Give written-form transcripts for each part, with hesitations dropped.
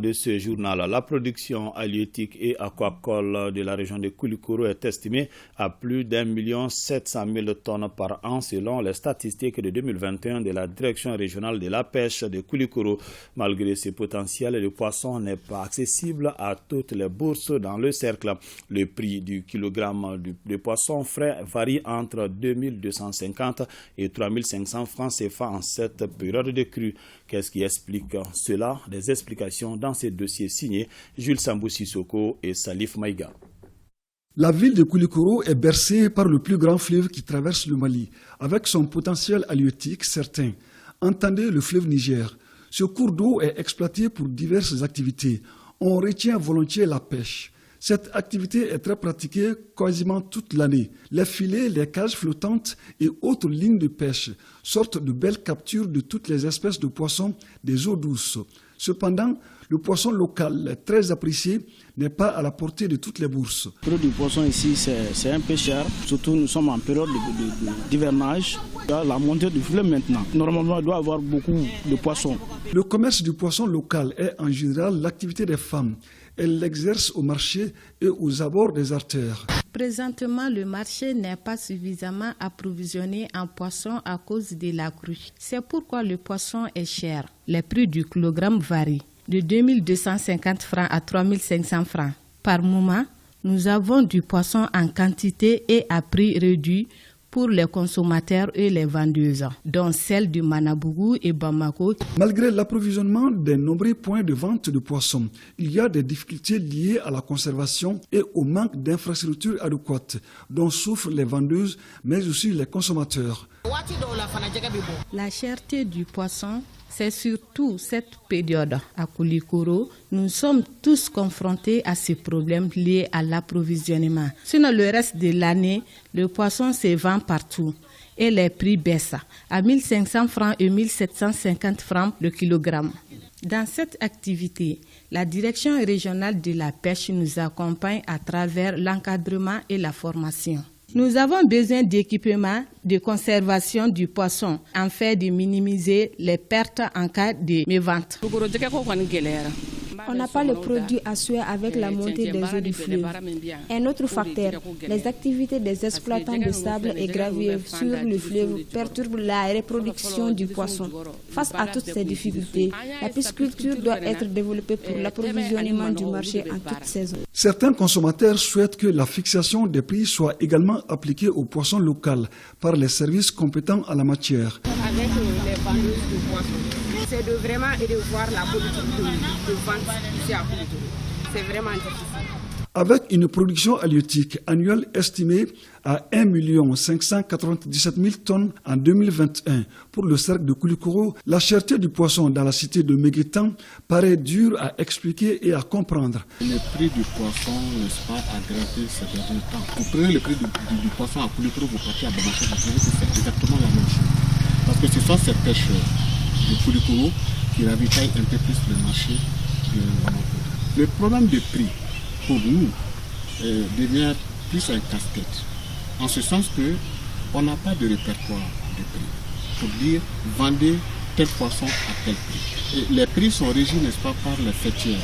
de ce journal. La production halieutique et aquacole de la région de Koulikoro est estimée à plus d'1 700 000 tonnes par an selon les statistiques de 2021 de la direction régionale de la pêche de Koulikoro. Malgré ce potentiel, le poisson n'est pas accessible à toutes les bourses dans le cercle. Le prix du kilogramme de poisson frais varie entre 2250 et 3500 francs CFA en cette période de crue. Qu'est-ce qui explique cela? Des explications dans ces dossiers signés Jules Sambou Sissoko et Salif Maïga. La ville de Koulikoro est bercée par le plus grand fleuve qui traverse le Mali, avec son potentiel halieutique certain. Entendez le fleuve Niger. Ce cours d'eau est exploité pour diverses activités. On retient volontiers la pêche. Cette activité est très pratiquée quasiment toute l'année. Les filets, les cages flottantes et autres lignes de pêche sortent de belles captures de toutes les espèces de poissons des eaux douces. Cependant, le poisson local, très apprécié, n'est pas à la portée de toutes les bourses. Le prix du poisson ici, c'est un peu cher. Surtout, nous sommes en période d'hivernage. La montée du fleuve maintenant. Normalement, il doit y avoir beaucoup de poissons. Le commerce du poisson local est en général l'activité des femmes. Elles l'exercent au marché et aux abords des artères. Présentement, le marché n'est pas suffisamment approvisionné en poisson à cause de la crue. C'est pourquoi le poisson est cher. Les prix du kilogramme varient de 2250 francs à 3500 francs. Par moment, nous avons du poisson en quantité et à prix réduit pour les consommateurs et les vendeuses, dont celles du Manabougou et Bamako. Malgré l'approvisionnement des nombreux points de vente de poissons, il y a des difficultés liées à la conservation et au manque d'infrastructures adéquates, dont souffrent les vendeuses, mais aussi les consommateurs. La cherté du poisson, c'est surtout cette période. À Koulikoro, nous sommes tous confrontés à ces problèmes liés à l'approvisionnement. Sinon, le reste de l'année, le poisson se vend partout et les prix baissent à 1500 francs et 1750 francs le kilogramme. Dans cette activité, la direction régionale de la pêche nous accompagne à travers l'encadrement et la formation. Nous avons besoin d'équipements de conservation du poisson afin de minimiser les pertes en cas de mévente. On n'a pas le produit à souhait avec la montée des eaux du fleuve. Un autre facteur, les activités des exploitants de sable et gravier sur le fleuve perturbent la reproduction du poisson. Face à toutes ces difficultés, la pisciculture doit être développée pour l'approvisionnement du marché en toute saison. Certains consommateurs souhaitent que la fixation des prix soit également appliquée aux poissons locaux par les services compétents en la matière. Avec les vendeuses de poissons, c'est de vraiment revoir la politique de vente ici à Koulikoro. C'est vraiment difficile. Avec une production halieutique annuelle estimée à 1 597 000 tonnes en 2021 pour le cercle de Koulikoro, la cherté du poisson dans la cité de Meguetan paraît dure à expliquer et à comprendre. Le prix du poisson, n'est-ce pas, a grimpé ces derniers temps. Vous prenez le prix du poisson à Koulikoro, vous partez à Bamako, vous trouvez que c'est exactement la même chose. Parce que ce sont ces pêcheurs de Koulikoro qui ravitaillent un peu plus le marché de Bamako. Le problème de prix, pour nous, devient plus un casse-tête. En ce sens qu'on n'a pas de répertoire de prix pour dire vendez tel poisson à tel prix. Et les prix sont régis, n'est-ce pas, par les fêtières,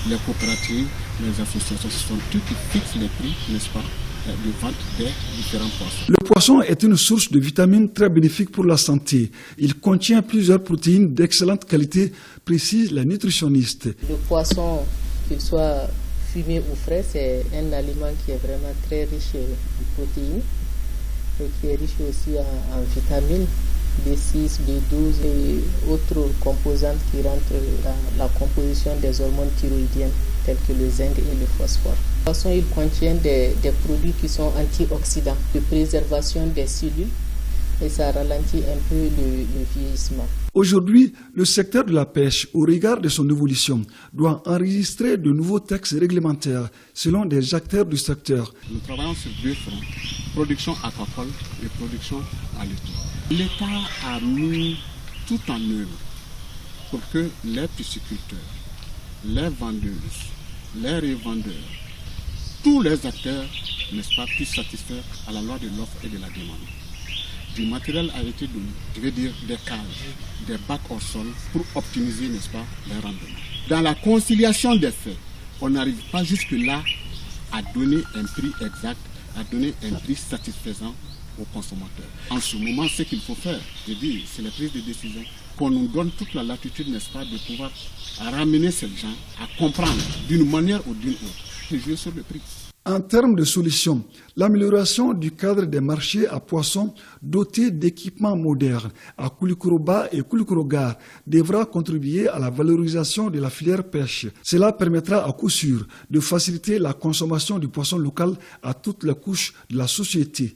les coopératives, les associations. Ce sont eux qui fixent les prix, n'est-ce pas, de vente des différents poissons. Le poisson est une source de vitamines très bénéfique pour la santé. Il contient plusieurs protéines d'excellente qualité, précisent les nutritionnistes. Le poisson, qu'il soit fumé ou frais, c'est un aliment qui est vraiment très riche en protéines et qui est riche aussi en vitamines B6, B12 et autres composantes qui rentrent dans la composition des hormones thyroïdiennes telles que le zinc et le phosphore. De toute façon, il contient des produits qui sont antioxydants, de préservation des cellules et ça ralentit un peu le vieillissement. Aujourd'hui, le secteur de la pêche, au regard de son évolution, doit enregistrer de nouveaux textes réglementaires selon des acteurs du secteur. Nous travaillons sur deux fronts, production aquacole et production halieutique. L'État a mis tout en œuvre pour que les pisciculteurs, les vendeuses, les revendeurs, tous les acteurs, n'est-ce pas, puissent satisfaire à la loi de l'offre et de la demande. Du matériel a été donné, je veux dire des cages, des bacs au sol pour optimiser, n'est-ce pas, les rendements. dans la conciliation des faits, on n'arrive pas jusque-là à donner un prix exact, à donner un prix satisfaisant aux consommateurs. En ce moment, ce qu'il faut faire, je dis, c'est la prise de décision, qu'on nous donne toute la latitude, n'est-ce pas, de pouvoir ramener ces gens à comprendre d'une manière ou d'une autre, et jouer sur le prix. En termes de solutions, l'amélioration du cadre des marchés à poissons dotés d'équipements modernes à Koulikoro-Bas et Koulikoro-Gare devra contribuer à la valorisation de la filière pêche. Cela permettra à coup sûr de faciliter la consommation du poisson local à toutes les couches de la société.